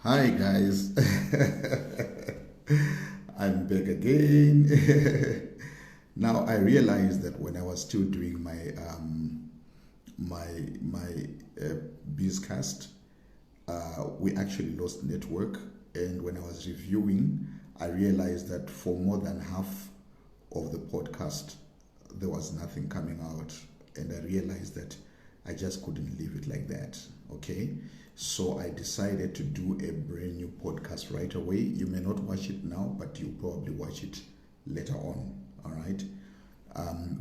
Hi guys, I'm back again. Now I realized that when I was still doing my Bizcast, we actually lost network, and when I was reviewing, I realized that for more than half of the podcast, there was nothing coming out, and I realized that I just couldn't leave it like that. Okay, so I decided to do a brand new podcast right away. You may not watch it now, but you'll probably watch it later on. All right,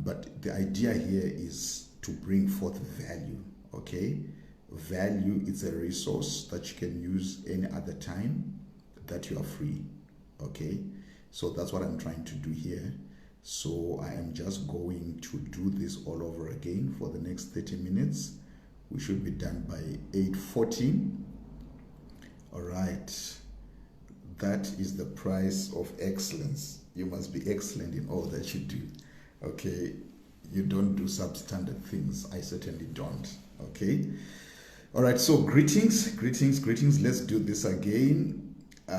but the idea here is to bring forth value. Okay, value is a resource that you can use any other time that you are free. Okay, so that's what I'm trying to do here. So I am just going to do this all over again for the next 30 minutes. We should be done by 8:40. All right. That is the price of excellence. You must be excellent in all that you do. Okay. You don't do substandard things. I certainly don't. Okay. All right. So greetings. Let's do this again. The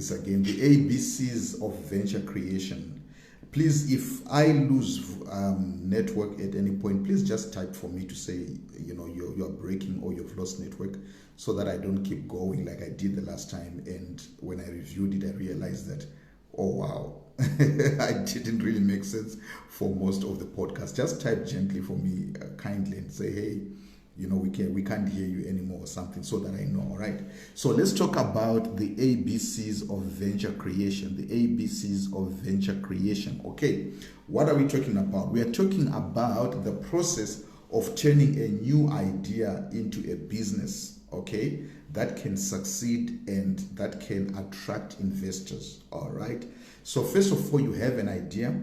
ABCs of venture creation. Please, if I lose network at any point, please just type for me to say, you're breaking or you've lost network, so that I don't keep going like I did the last time. And when I reviewed it, I realized that, oh wow, I didn't really make sense for most of the podcast. Just type gently for me, kindly, and say, hey, we can't hear you anymore or something, so that I know. All right, so let's talk about the ABCs of venture creation. Okay, what are we talking about? We are talking about the process of turning a new idea into a business, okay, that can succeed and that can attract investors. All right, so first of all, you have an idea,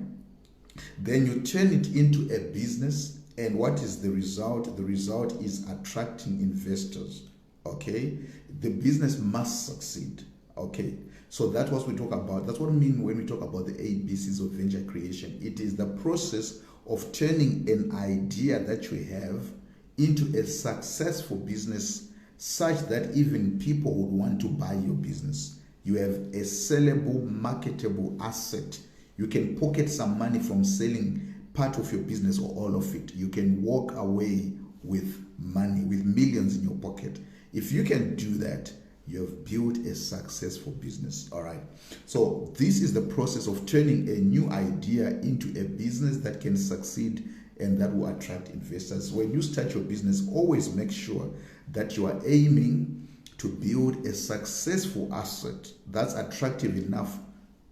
then you turn it into a business. And what is the result? The result is attracting investors. Okay, the business must succeed. Okay, so that's what we talk about. That's what I mean when we talk about the ABCs of venture creation. It is the process of turning an idea that you have into a successful business, such that even people would want to buy your business. You have a sellable, marketable asset. You can pocket some money from selling part of your business or all of it. You can walk away with money, with millions in your pocket. If you can do that, you have built a successful business. All right. So this is the process of turning a new idea into a business that can succeed and that will attract investors. When you start your business, always make sure that you are aiming to build a successful asset that's attractive enough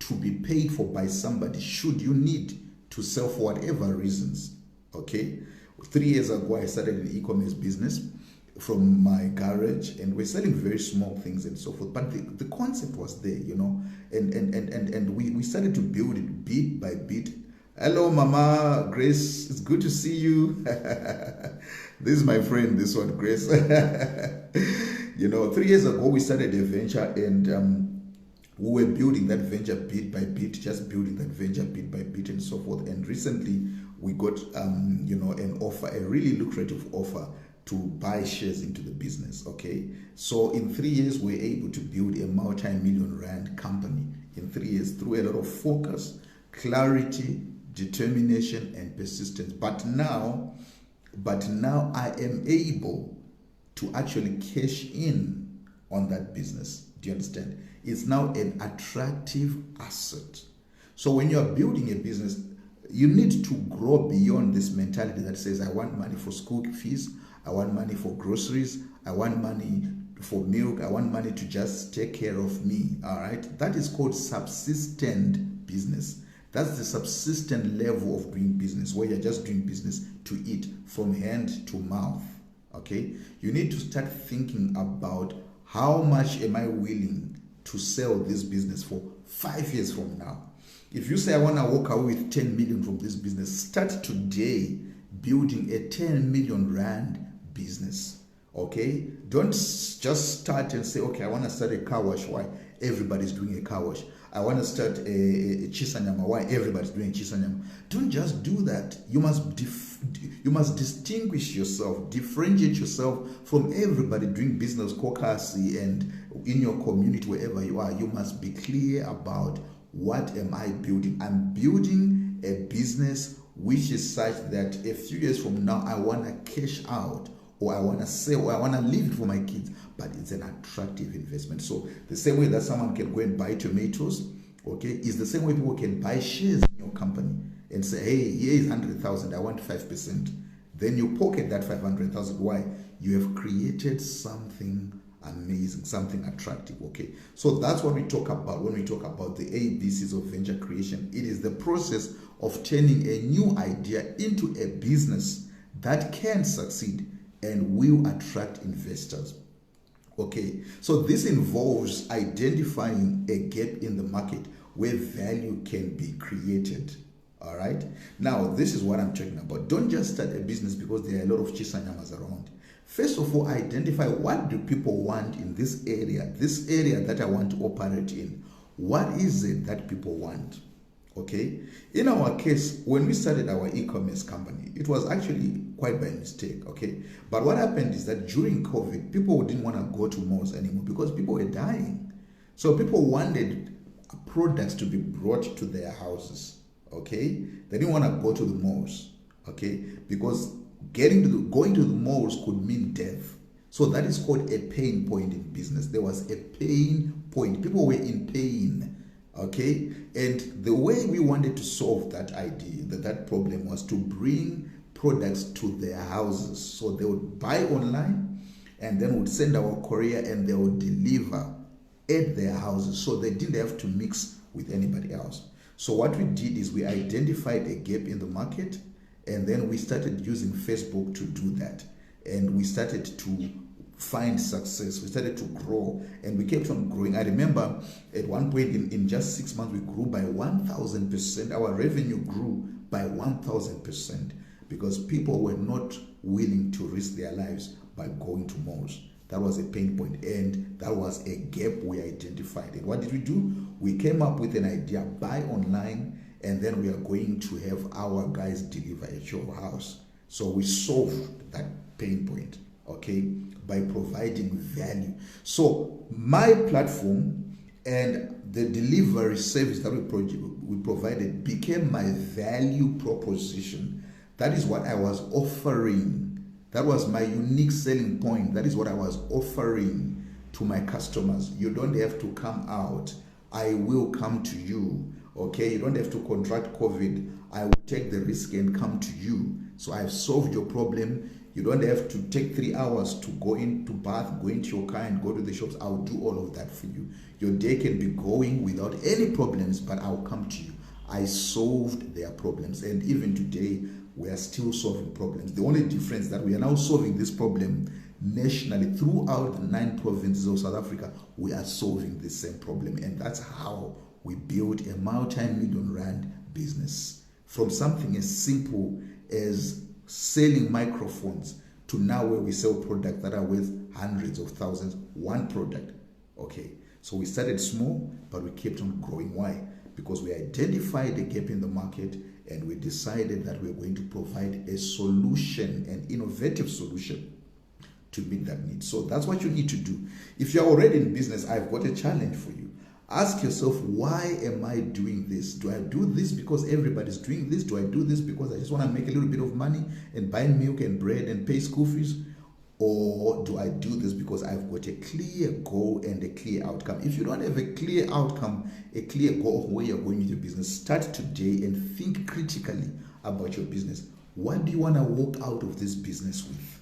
to be paid for by somebody should you need to sell for whatever reasons. Okay, 3 years ago I started an e-commerce business from my garage, and we're selling very small things and so forth, but the concept was there, and we started to build it bit by bit. Hello Mama Grace, it's good to see you. This is my friend, this one, Grace. 3 years ago we started a venture, and we were building that venture bit by bit, just building that venture bit by bit and so forth. And recently we got, an offer, a really lucrative offer to buy shares into the business. Okay. So in 3 years, we're able to build a multi-million rand company in 3 years through a lot of focus, clarity, determination, and persistence. But now I am able to actually cash in on that business. Do you understand? It's now an attractive asset. So when you're building a business, you need to grow beyond this mentality that says, I want money for school fees, I want money for groceries, I want money for milk, I want money to just take care of me. All right, that is called subsistent business. That's the subsistent level of doing business, where you're just doing business to eat, from hand to mouth. Okay, you need to start thinking about, how much am I willing to sell this business for 5 years from now? If you say, I want to walk away with 10 million from this business, start today building a 10 million rand business. Okay, don't just start and say, okay, I want to start a car wash. Why? Everybody's doing a car wash. I want to start a chisanyama. Why? Everybody's doing chisanyama. Don't just do that. You must distinguish yourself, differentiate yourself from everybody doing business, kokasi, and in your community, wherever you are, you must be clear about what am I building. I'm building a business which is such that a few years from now, I want to cash out, or I want to sell, or I want to leave it for my kids, but it's an attractive investment. So the same way that someone can go and buy tomatoes, okay, is the same way people can buy shares in your company and say, hey, here is 100,000, I want 5%. Then you pocket that 500,000. Why? You have created something amazing, something attractive. Okay, so that's what we talk about when we talk about the ABCs of venture creation. It is the process of turning a new idea into a business that can succeed and will attract investors. Okay, so this involves identifying a gap in the market where value can be created. All right, now this is what I'm talking about. Don't just start a business because there are a lot of chisanyamas around. First of all, identify what do people want in this area that I want to operate in. What is it that people want? Okay, in our case, when we started our e-commerce company, it was actually quite by mistake. Okay, but what happened is that during COVID, people didn't want to go to malls anymore because people were dying. So people wanted products to be brought to their houses. Okay, they didn't want to go to the malls. Okay, because going to the malls could mean death. So that is called a pain point in business. There was a pain point. People were in pain. Okay, and the way we wanted to solve that idea, that problem, was to bring products to their houses. So they would buy online and then would send our courier and they would deliver at their houses. So they didn't have to mix with anybody else. So what we did is we identified a gap in the market, and then we started using Facebook to do that. And we started to find success. We started to grow, and we kept on growing. I remember at one point in just 6 months, we grew by 1,000%. Our revenue grew by 1,000% because people were not willing to risk their lives by going to malls. That was a pain point, and that was a gap we identified. And what did we do? We came up with an idea: buy online, and then we are going to have our guys deliver at your house. So we solved that pain point, okay, by providing value. So my platform and the delivery service that we provided became my value proposition. That is what I was offering. That was my unique selling point. That is what I was offering to my customers. You don't have to come out. I will come to you. Okay, you don't have to contract COVID. I will take the risk and come to you. So I've solved your problem. You don't have to take 3 hours to go into bath, go into your car and go to the shops. I'll do all of that for you. Your day can be going without any problems, but I'll come to you. I solved their problems, and even today we are still solving problems. The only difference is that we are now solving this problem nationally throughout the 9 provinces of South Africa. We are solving the same problem, and that's how we built a multi-million rand business, from something as simple as selling microphones to now where we sell products that are worth hundreds of thousands, one product. Okay, so we started small, but we kept on growing. Why? Because we identified a gap in the market, and we decided that we're going to provide a solution, an innovative solution to meet that need. So that's what you need to do. If you're already in business, I've got a challenge for you. Ask yourself, why am I doing this? Do I do this because everybody's doing this? Do I do this because I just want to make a little bit of money and buy milk and bread and pay school fees? Or do I do this because I've got a clear goal and a clear outcome? If you don't have a clear outcome, a clear goal of where you're going with your business, start today and think critically about your business. What do you want to walk out of this business with?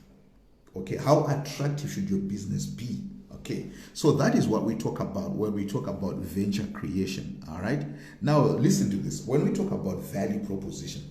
Okay, how attractive should your business be? Okay, so that is what we talk about when we talk about venture creation. All right, now listen to this. When we talk about value proposition,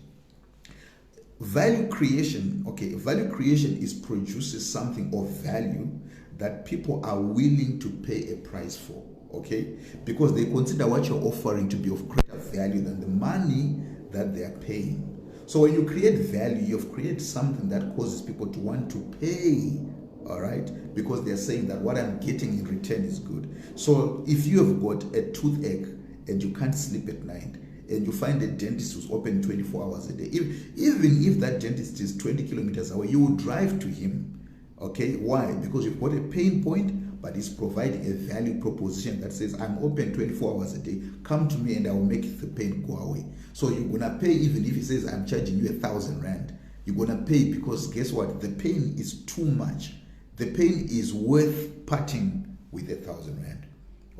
value creation, okay, value creation produces something of value that people are willing to pay a price for. Okay, because they consider what you're offering to be of greater value than the money that they are paying. So when you create value, you've created something that causes people to want to pay. All right, because they're saying that what I'm getting in return is good. So if you have got a toothache and you can't sleep at night, and you find a dentist who's open 24 hours a day, even if that dentist is 20 kilometers away, you will drive to him. Okay, why? Because you've got a pain point, but it's providing a value proposition that says, I'm open 24 hours a day. Come to me and I will make the pain go away. So you're going to pay even if he says, I'm charging you 1,000 Rand. You're going to pay because guess what? The pain is too much. The pain is worth parting with 1,000 Rand.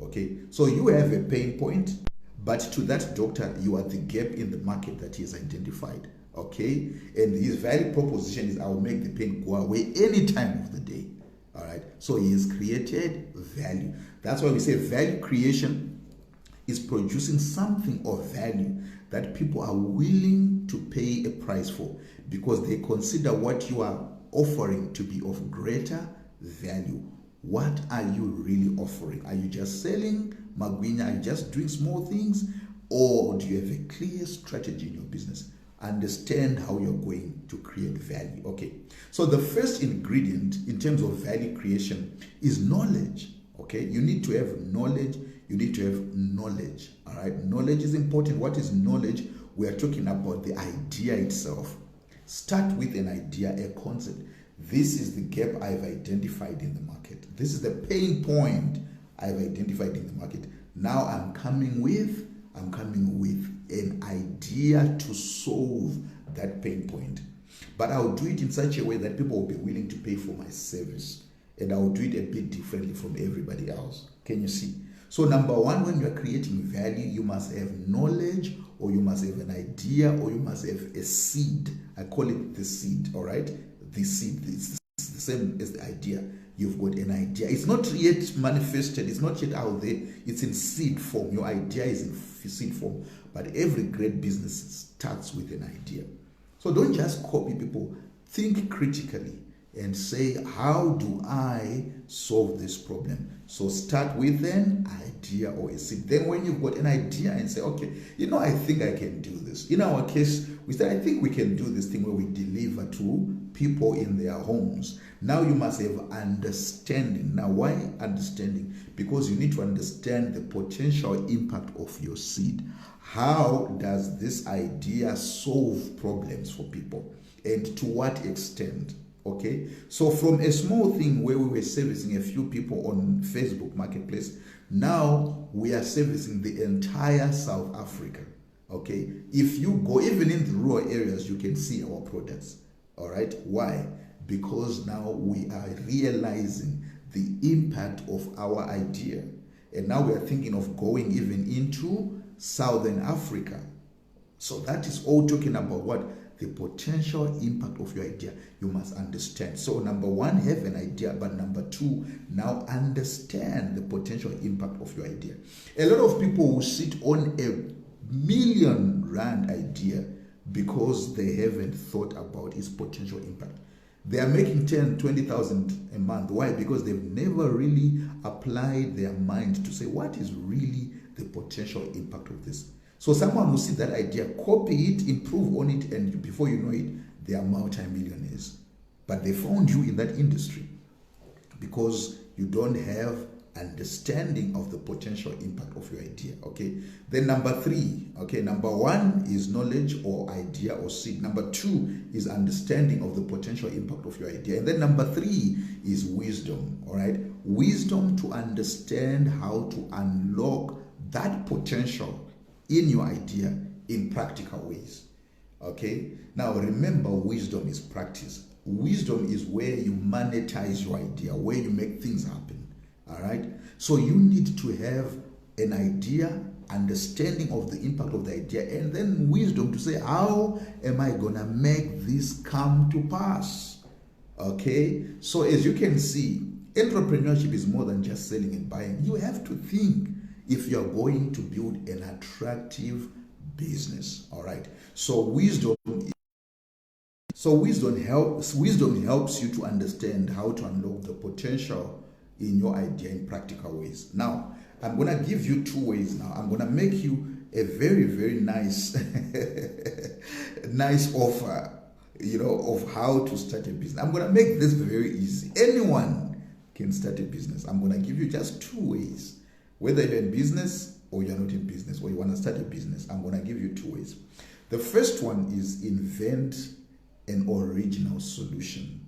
Okay, so you have a pain point, but to that doctor, you are the gap in the market that he has identified. Okay, and his value proposition is, I will make the pain go away any time of the day. All right, so he has created value. That's why we say value creation is producing something of value that people are willing to pay a price for because they consider what you are offering to be of greater value. What are you really offering? Are you just selling Magwinya? Are you just doing small things? Or do you have a clear strategy in your business? Understand how you're going to create value. Okay, so the first ingredient in terms of value creation is knowledge. Okay, you need to have knowledge. You need to have knowledge. All right, knowledge is important. What is knowledge? We are talking about the idea itself. Start with an idea, a concept. This is the gap I've identified in the market. This is the pain point I've identified in the market. Now I'm coming with an idea to solve that pain point. But I'll do it in such a way that people will be willing to pay for my service. And I'll do it a bit differently from everybody else. Can you see? So number one, when you're creating value, you must have knowledge, or you must have an idea, or you must have a seed. I call it the seed, all right? The seed, it's the same as the idea. You've got an idea. It's not yet manifested. It's not yet out there. It's in seed form. Your idea is in seed form. But every great business starts with an idea. So don't just copy people. Think critically and say, how do I solve this problem? So start with an idea or a seed. Then when you've got an idea and say, okay, I think I can do this. In our case, we said, I think we can do this thing where we deliver to people in their homes. Now you must have understanding. Now why understanding? Because you need to understand the potential impact of your seed. How does this idea solve problems for people? And to what extent? Okay, so from a small thing where we were servicing a few people on Facebook Marketplace, now we are servicing the entire South Africa. Okay, if you go even in the rural areas, you can see our products. All right, why? Because now we are realizing the impact of our idea, and now we are thinking of going even into Southern Africa. So that is all talking about what? The potential impact of your idea. You must understand. So number one, have an idea, but number two, now understand the potential impact of your idea. A lot of people will sit on a million rand idea because they haven't thought about its potential impact. They are making 10, 20,000 a month. Why? Because they've never really applied their mind to say, what is really the potential impact of this? So someone will see that idea, copy it, improve on it, and before you know it, they are multi-millionaires. But they found you in that industry because you don't have understanding of the potential impact of your idea. Okay. Then number three. Okay. Number one is knowledge or idea or seed. Number two is understanding of the potential impact of your idea. And then number three is wisdom. All right. Wisdom to understand how to unlock that potential in your idea in practical ways. Okay. Now remember, wisdom is practice. Wisdom is where you monetize your idea, where you make things happen. All right. So you need to have an idea, understanding of the impact of the idea, and then wisdom to say, how am I gonna make this come to pass? Okay. So as you can see, entrepreneurship is more than just selling and buying. You have to think if you're going to build an attractive business. All right. So wisdom helps you to understand how to unlock the potential in your idea in practical ways. Now, I'm going to give you two ways now. I'm going to make you a very, very nice nice offer, of how to start a business. I'm going to make this very easy. Anyone can start a business. I'm going to give you just two ways. Whether you're in business or you're not in business, or you want to start a business, I'm going to give you two ways. The first one is invent an original solution.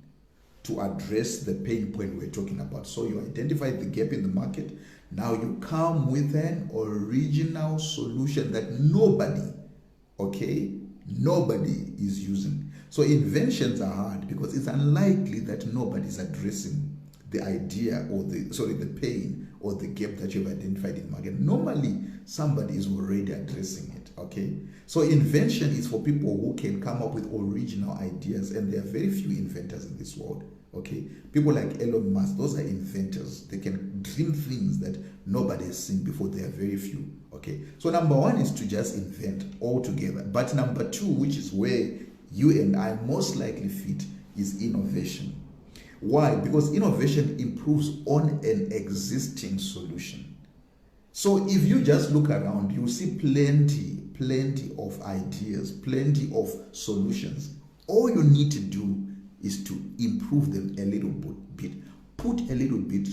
to address the pain point we're talking about. So you identify the gap in the market. Now you come with an original solution that nobody is using. So inventions are hard because it's unlikely that nobody's addressing the idea or the pain or the gap that you've identified in the market. Normally, somebody is already addressing it, okay? So invention is for people who can come up with original ideas, and there are very few inventors in this world, okay? People like Elon Musk, those are inventors. They can dream things that nobody has seen before. There are very few, okay? So number one is to just invent altogether. But number two, which is where you and I most likely fit, is innovation. Why? Because innovation improves on an existing solution. So if you just look around, you see plenty of ideas, plenty of solutions. All you need to do is to improve them a little bit. Put a little bit,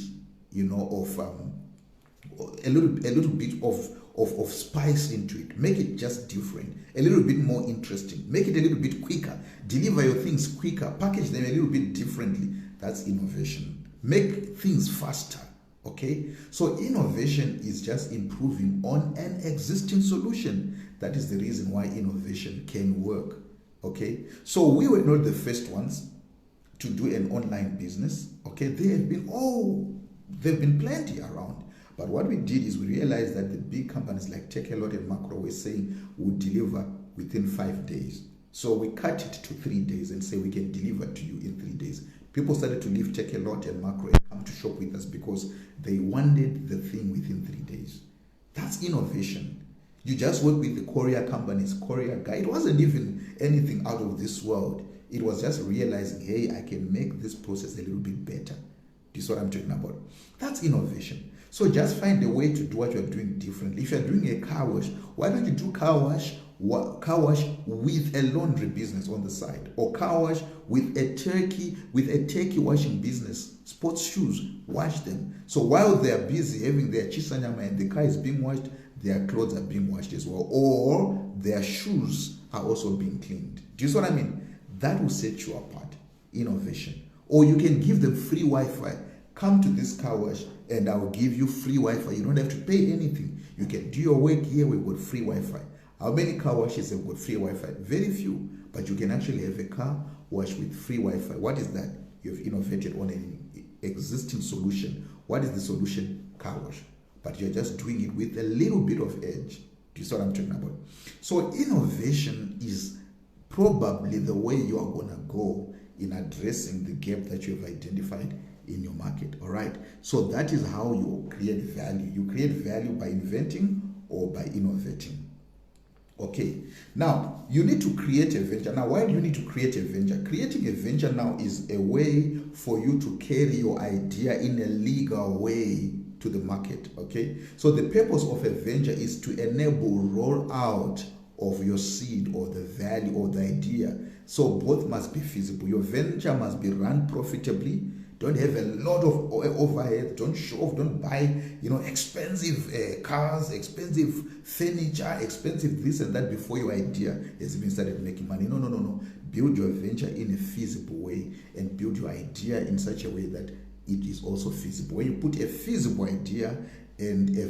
of spice into it. Make it just different, a little bit more interesting. Make it a little bit quicker. Deliver your things quicker. Package them a little bit differently. That's innovation. Make things faster. Okay? So innovation is just improving on an existing solution. That is the reason why innovation can work. Okay? So we were not the first ones to do an online business. Okay? There have been plenty around. But what we did is we realized that the big companies like Takealot and Makro were saying would deliver within 5 days. So we cut it to 3 days and say we can deliver to you in 3 days. People started to leave Takealot and Makro and come to shop with us because they wanted the thing within 3 days. That's innovation. You just work with the courier companies, courier guy. It wasn't even anything out of this world. It was just realizing, hey, I can make this process a little bit better. Do you see what I'm talking about? That's innovation. So just find a way to do what you're doing differently. If you're doing a car wash, why don't you do car wash with a laundry business on the side, or car wash with a turkey washing business, sports shoes, wash them. So while they are busy having their chisanyama and the car is being washed, their clothes are being washed as well, or their shoes are also being cleaned. Do you see what I mean? That will set you apart. Innovation. Or you can give them free Wi-Fi. Come to this car wash and I will give you free Wi-Fi. You don't have to pay anything. You can do your work here. We've got free Wi-Fi. How many car washes have got free Wi-Fi? Very few. But you can actually have a car wash with free Wi-Fi. What is that? You've innovated on an existing solution. What is the solution? Car wash. But you're just doing it with a little bit of edge. Do you see what I'm talking about? So innovation is probably the way you are going to go in addressing the gap that you've identified in your market. All right. So that is how you create value. You create value by inventing or by innovating. Okay. Now, you need to create a venture. Now, why do you need to create a venture? Creating a venture now is a way for you to carry your idea in a legal way to the market. Okay. So the purpose of a venture is to enable rollout of your seed or the value or the idea. So both must be feasible. Your venture must be run profitably. Don't have a lot of overhead. Don't show off. Don't buy, expensive cars, expensive furniture, expensive this and that before your idea has even started making money. No. Build your venture in a feasible way and build your idea in such a way that it is also feasible. When you put a feasible idea and a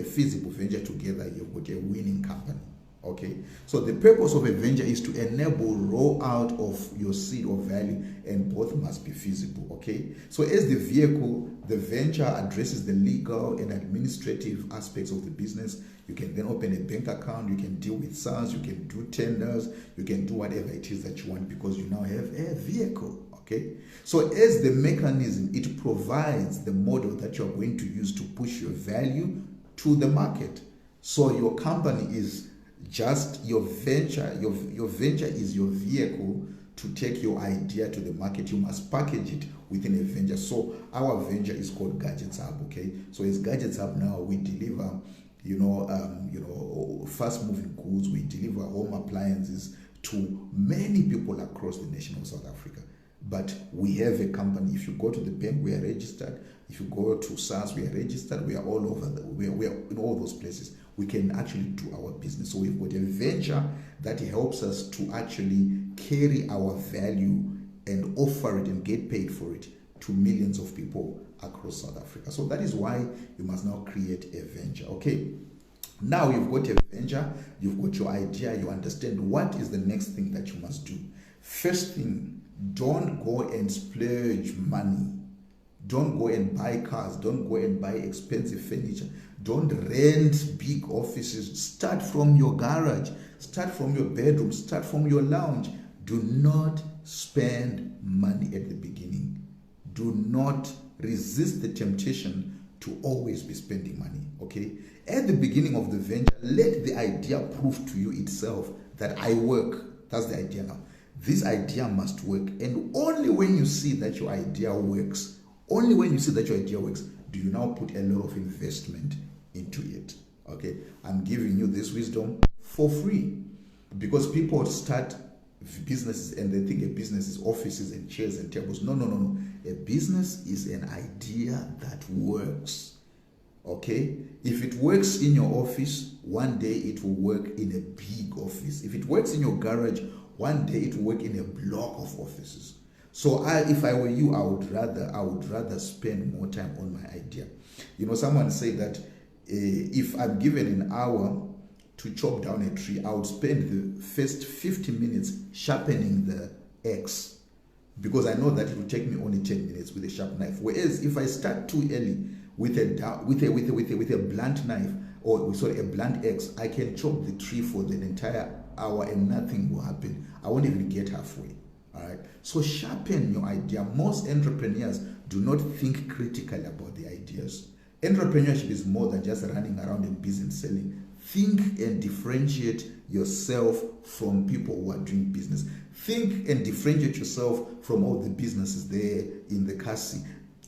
feasible venture together, you've got a winning company. Okay, so the purpose of a venture is to enable rollout of your seed or value, and both must be feasible. Okay, so as the vehicle, the venture addresses the legal and administrative aspects of the business. You can then open a bank account, you can deal with SARS, you can do tenders, you can do whatever it is that you want because you now have a vehicle. Okay, so as the mechanism, it provides the model that you're going to use to push your value to the market. So your company is just your venture. Your venture is your vehicle to take your idea to the market. You must package it within a venture. So our venture is called Gadgets Hub. Okay, so as Gadgets Hub now, we deliver fast moving goods. We deliver home appliances to many people across the nation of South Africa. But we have a company. If you go to the bank, we are registered. If you go to SARS, we are registered. We are all over. We are in all those places. We can actually do our business. So we've got a venture that helps us to actually carry our value and offer it and get paid for it to millions of people across South Africa. So that is why you must now create a venture. Okay, now you've got a venture, you've got your idea, you understand what is the next thing that you must do. First thing, don't go and splurge money. Don't go and buy cars. Don't go and buy expensive furniture. Don't rent big offices. Start from your garage. Start from your bedroom. Start from your lounge. Do not spend money at the beginning. Do not resist the temptation to always be spending money, okay? At the beginning of the venture, let the idea prove to you itself that I work. That's the idea now. This idea must work. And only when you see that your idea works, only when you see that your idea works, do you now put a lot of investment into it, okay? I'm giving you this wisdom for free because people start businesses and they think a business is offices and chairs and tables. No. A business is an idea that works, okay? If it works in your office, one day it will work in a big office. If it works in your garage, one day it will work in a block of offices. So if I were you, I would rather spend more time on my idea. You know, someone said that if I'm given an hour to chop down a tree, I would spend the first 50 minutes sharpening the axe because I know that it will take me only 10 minutes with a sharp knife. Whereas if I start too early with a blunt knife or sorry, a blunt axe, I can chop the tree for the entire hour and nothing will happen. I won't even get halfway. All right. So sharpen your idea. Most entrepreneurs do not think critically about the ideas. Entrepreneurship is more than just running around and business selling. Think and differentiate yourself from people who are doing business. Think and differentiate yourself from all the businesses there in the Kasi.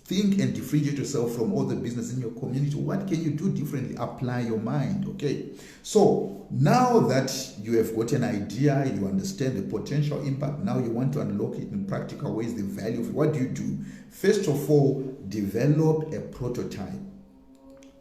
Think and differentiate yourself from all the business in your community. What can you do differently? Apply your mind, okay? So now that you have got an idea, you understand the potential impact, now you want to unlock it in practical ways, the value of it. What do? First of all, develop a prototype,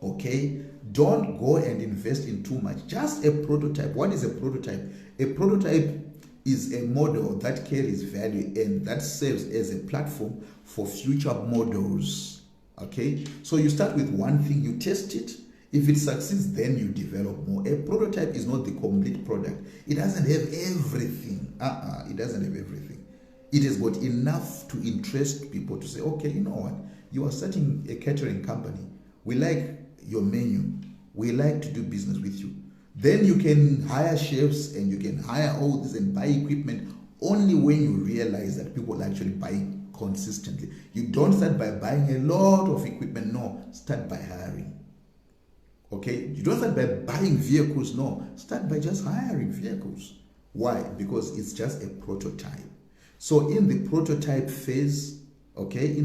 okay? Don't go and invest in too much. Just a prototype. What is a prototype? A prototype is a model that carries value and that serves as a platform for future models. Okay, so you start with one thing, you test it. If it succeeds, then you develop more. A prototype is not the complete product. It doesn't have everything. It doesn't have everything. It has got enough to interest people to say, okay, you know what? You are starting a catering company. We like your menu. We like to do business with you. Then you can hire chefs and you can hire all this and buy equipment only when you realize that people actually buy consistently. You don't start by buying a lot of equipment. No, start by hiring. Okay? You don't start by buying vehicles. No, start by just hiring vehicles. Why? Because it's just a prototype. So in the prototype phase, okay,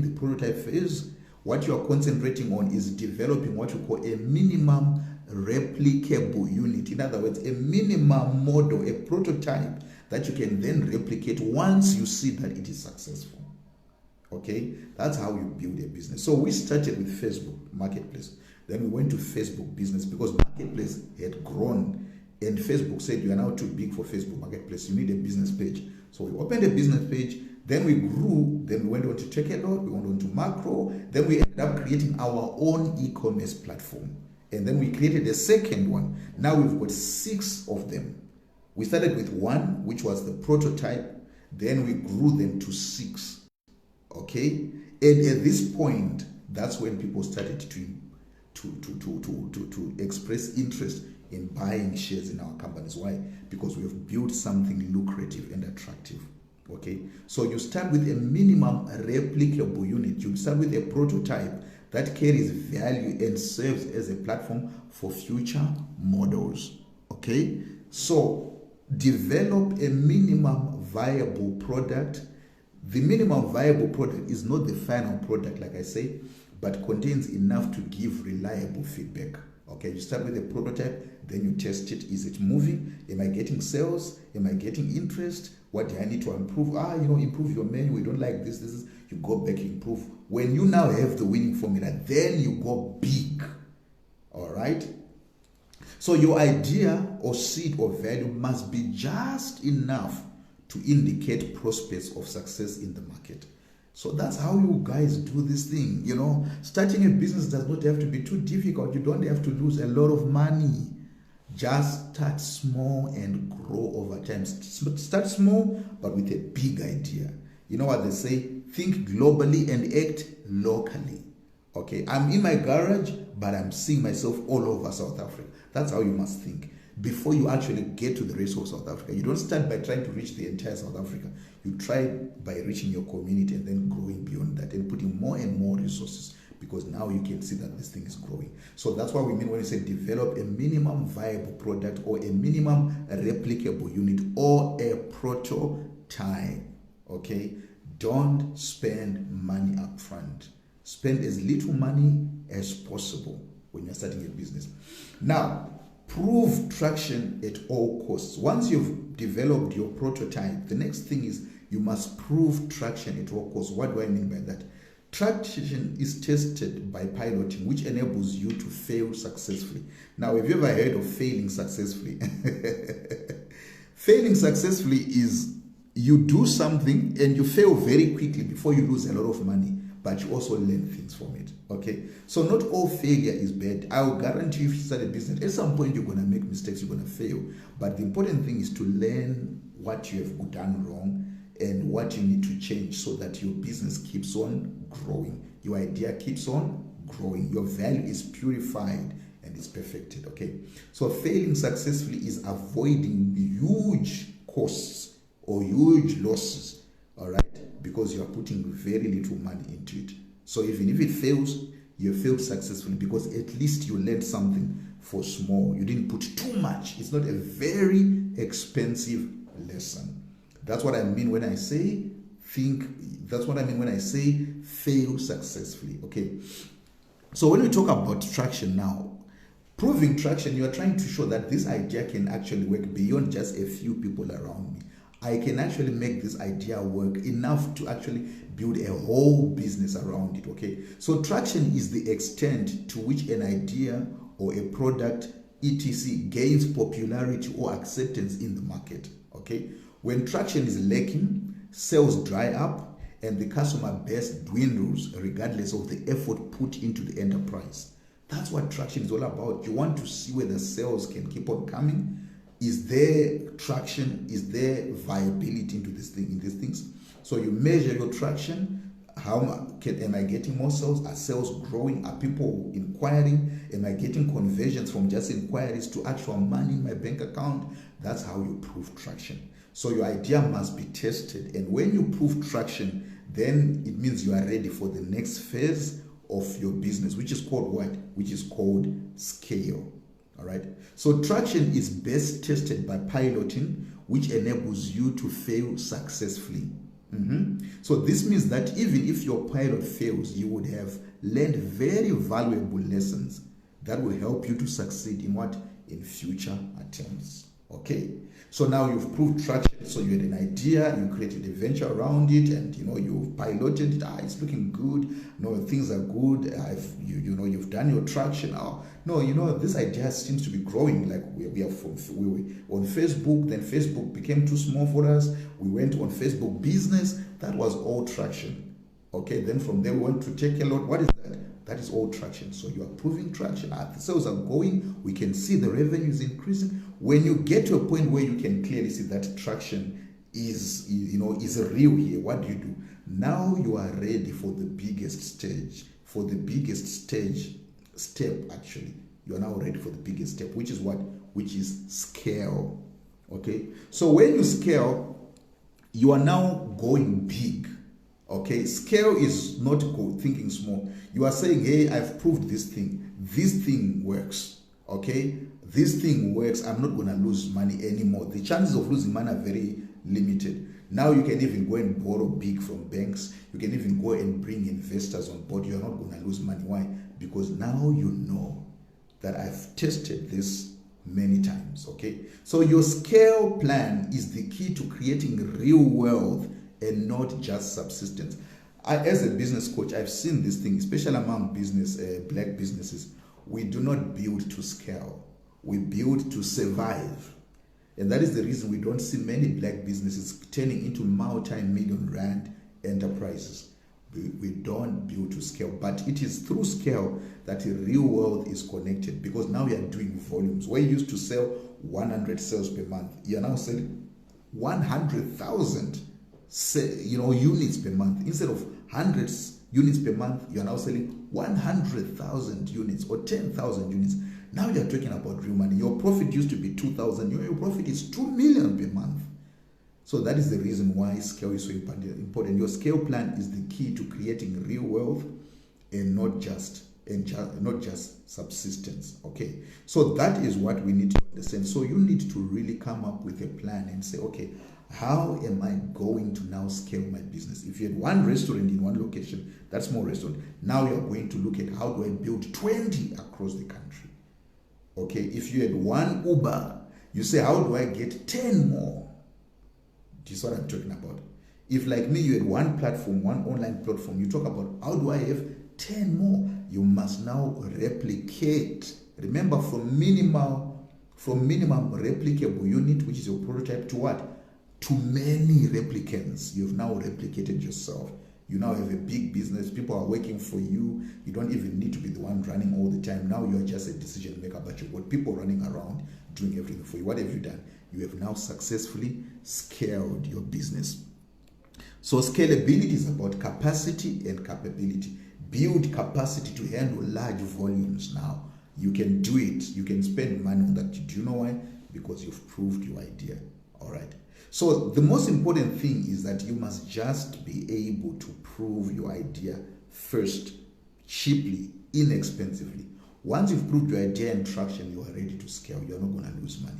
what you are concentrating on is developing what you call a minimum replicable unit. In other words, a minimum model, a prototype that you can then replicate once you see that it is successful. Okay, that's how you build a business. So we started with Facebook Marketplace. Then we went to Facebook Business because Marketplace had grown and Facebook said you are now too big for Facebook Marketplace. You need a business page. So we opened a business page. Then we grew. Then we went on to Takealot. We went on to Macro. Then we ended up creating our own e-commerce platform. And then we created a second one. Now we've got 6 of them. We started with 1, which was the prototype. Then we grew them to 6. Okay? And at this point, that's when people started to express interest in buying shares in our companies. Why? Because we have built something lucrative and attractive. Okay? So you start with a minimum replicable unit. You start with a prototype that carries value and serves as a platform for future models. Okay? So develop a minimum viable product. The minimum viable product is not the final product, like I say, but contains enough to give reliable feedback. Okay, you start with a prototype, then you test it. Is it moving? Am I getting sales? Am I getting interest? What do I need to improve? Improve your menu. We don't like this. You go back, improve. When you now have the winning formula, then you go big. All right? So your idea or seed or value must be just enough to indicate prospects of success in the market. So that's how you guys do this thing. Starting a business does not have to be too difficult. You don't have to lose a lot of money. Just start small and grow over time. Start small, but with a big idea. You know what they say? Think globally and act locally. Okay, I'm in my garage, but I'm seeing myself all over South Africa. That's how you must think before you actually get to the rest of South Africa. You don't start by trying to reach the entire South Africa. You try by reaching your community and then growing beyond that and putting more and more resources, because now you can see that this thing is growing. So that's what we mean when we say develop a minimum viable product or a minimum replicable unit or a prototype. Okay, don't spend money up front. Spend as little money as possible when you're starting a business. Now, prove traction at all costs. Once you've developed your prototype, the next thing is you must prove traction at all costs. What do I mean by that? Traction is tested by piloting, which enables you to fail successfully. Now, have you ever heard of failing successfully? Failing successfully is you do something and you fail very quickly before you lose a lot of money, but you also learn things from it. Okay, so not all failure is bad. I'll guarantee you, if you start a business, at some point you're going to make mistakes, you're going to fail. But the important thing is to learn what you have done wrong and what you need to change so that your business keeps on growing. Your idea keeps on growing. Your value is purified and is perfected. Okay, so failing successfully is avoiding huge costs or huge losses. All right, because you are putting very little money into it. So even if it fails, you failed successfully because at least you learned something for small. You didn't put too much. It's not a very expensive lesson. That's what I mean when I say that's what I mean when I say fail successfully. Okay. So when we talk about traction now, proving traction, you are trying to show that this idea can actually work beyond just a few people around me. I can actually make this idea work enough to actually build a whole business around it. Okay, so traction is the extent to which an idea or a product etc gains popularity or acceptance in the market. Okay, when traction is lacking, sales dry up and the customer base dwindles regardless of the effort put into the enterprise. That's what traction is all about. You want to see whether sales can keep on coming. Is there traction? Is there viability into this thing, in these things? So you measure your traction. Am I getting more sales? Are sales growing? Are people inquiring? Am I getting conversions from just inquiries to actual money in my bank account? That's how you prove traction. So your idea must be tested. And when you prove traction, then it means you are ready for the next phase of your business, which is called what? Which is called scale. All right. So traction is best tested by piloting, which enables you to fail successfully. So this means that even if your pilot fails, you would have learned very valuable lessons that will help you to succeed in what? In future attempts. Okay. So now you've proved traction. So you had an idea, you created a venture around it, and you've piloted it. It's looking good. Things are good. You've done your traction. This idea seems to be growing. Like we were on Facebook, then Facebook became too small for us. We went on Facebook Business. That was all traction. Okay, then from there we went to Takealot. What is that? That is all traction. So you are proving traction. The sales are going. We can see the revenue is increasing. When you get to a point where you can clearly see that traction is real here, what do? Now you are ready for the biggest stage. For the biggest step, actually. You are now ready for the biggest step, which is what? Which is scale. Okay? So when you scale, you are now going big. Okay? Scale is not thinking small. You are saying, hey, I've proved this thing. This thing works. Okay? This thing works. I'm not going to lose money anymore. The chances of losing money are very limited. Now you can even go and borrow big from banks. You can even go and bring investors on board. You're not going to lose money. Why? Because now you know that I've tested this many times. Okay? So your scale plan is the key to creating real wealth and not just subsistence. As a business coach, I've seen this thing, especially among black businesses. We do not build to scale. We build to survive. And that is the reason we don't see many black businesses turning into multi-million rand enterprises. We don't build to scale, but it is through scale that the real wealth is connected, because now you are doing volumes. Where you used to sell 100 sales per month, you are now selling 100,000 units per month. Instead of hundreds units per month, you are now selling 100,000 units or 10,000 units. Now you are talking about real money. Your profit used to be 2,000. Your profit is 2 million per month. So that is the reason why scale is so important. Your scale plan is the key to creating real wealth, and not just subsistence. Okay, so that is what we need to understand. So you need to really come up with a plan and say, okay, how am I going to now scale my business? If you had one restaurant in one location, that's small restaurant. Now you're going to look at how do I build 20 across the country. Okay, if you had one Uber, you say, how do I get 10 more? Do you see what I'm talking about? If, like me, you had one platform, one online platform, you talk about how do I have 10 more? You must now replicate. Remember, from minimum replicable unit, which is your prototype, to what? To many replicants. You've now replicated yourself. You now have a big business. People are working for you. You don't even need to be the one running all the time. Now you're just a decision maker, but you've got people running around doing everything for you. What have you done? You have now successfully scaled your business. So scalability is about capacity and capability. Build capacity to handle large volumes now. You can do it. You can spend money on that. Do you know why? Because you've proved your idea. All right. So the most important thing is that you must just be able to prove your idea first, cheaply, inexpensively. Once you've proved your idea and traction, you are ready to scale. You're not going to lose money.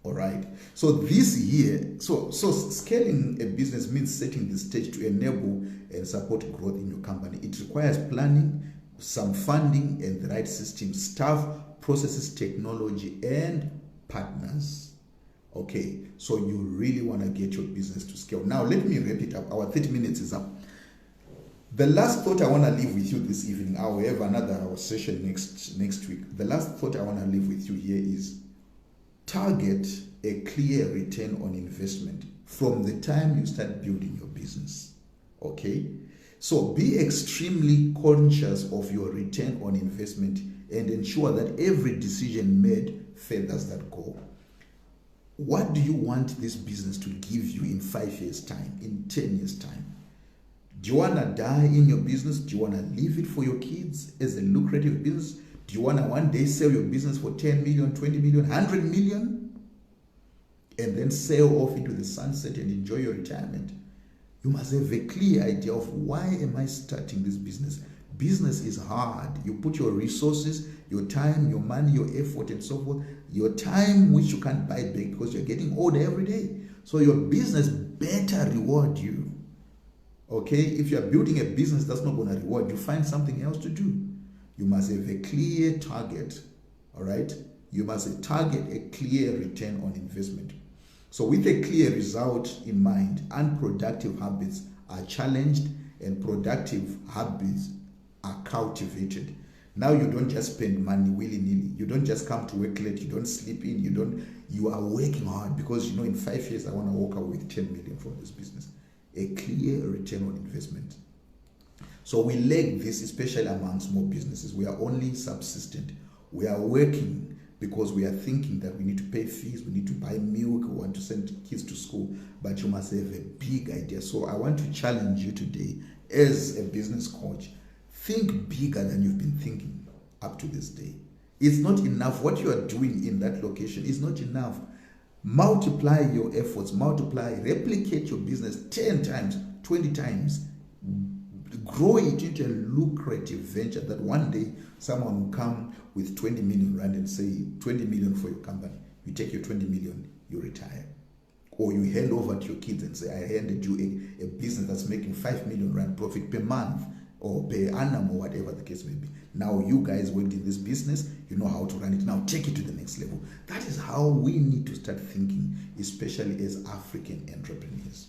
All right. So this year, so scaling a business means setting the stage to enable and support growth in your company. It requires planning, some funding, and the right systems, staff, processes, technology, and partners. Okay. So you really want to get your business to scale. Now, let me wrap it up. Our 30 minutes is up. The last thought I want to leave with you this evening, I will have another session next week. The last thought I want to leave with you here is target a clear return on investment from the time you start building your business. Okay? So be extremely conscious of your return on investment and ensure that every decision made furthers that goal. What do you want this business to give you in 5 years' time, in 10 years' time? Do you want to die in your business? Do you want to leave it for your kids as a lucrative business? Do you want to one day sell your business for 10 million, 20 million, 100 million? And then sail off into the sunset and enjoy your retirement? You must have a clear idea of, why am I starting this business? Business is hard. You put your resources, your time, your money, your effort, and so forth. Your time, which you can't buy back because you're getting older every day. So your business better reward you. Okay? If you're building a business that's not going to reward you, find something else to do. You must have a clear target. All right? You must target a clear return on investment. So with a clear result in mind, unproductive habits are challenged and productive habits are cultivated. Now you don't just spend money willy-nilly. You don't just come to work late. You don't sleep in. You are working hard because, in 5 years, I want to walk away with 10 million from this business. A clear return on investment. So we lack this, especially among small businesses. We are only subsistent. We are working because we are thinking that we need to pay fees, we need to buy milk, we want to send kids to school, but you must have a big idea. So I want to challenge you today as a business coach. Think bigger than you've been thinking up to this day. It's not enough. What you are doing in that location is not enough. Multiply your efforts, replicate your business 10 times, 20 times. Grow it into a lucrative venture that one day someone will come with 20 million rand and say, 20 million for your company. You take your 20 million, you retire. Or you hand over to your kids and say, I handed you a business that's making 5 million rand profit per month or per annum or whatever the case may be. Now you guys worked in this business, you know how to run it. Now take it to the next level. That is how we need to start thinking, especially as African entrepreneurs.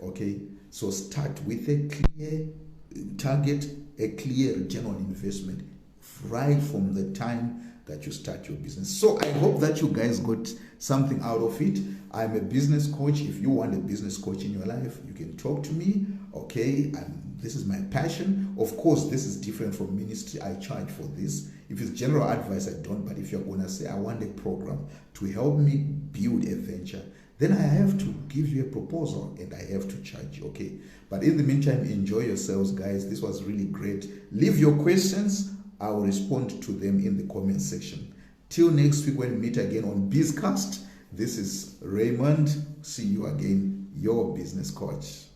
Okay? So start with a clear target, a clear return on investment right from the time that you start your business. So I hope that you guys got something out of it. I'm a business coach. If you want a business coach in your life, you can talk to me. Okay, and this is my passion. Of course, this is different from ministry. I charge for this. If it's general advice, I don't. But if you're gonna say, I want a program to help me build a venture, then I have to give you a proposal and I have to charge. Okay, but in the meantime, enjoy yourselves, guys. This was really great. Leave your questions. I will respond to them in the comment section. Till next week when we meet again on BizCast, this is Raymond. See you again, your business coach.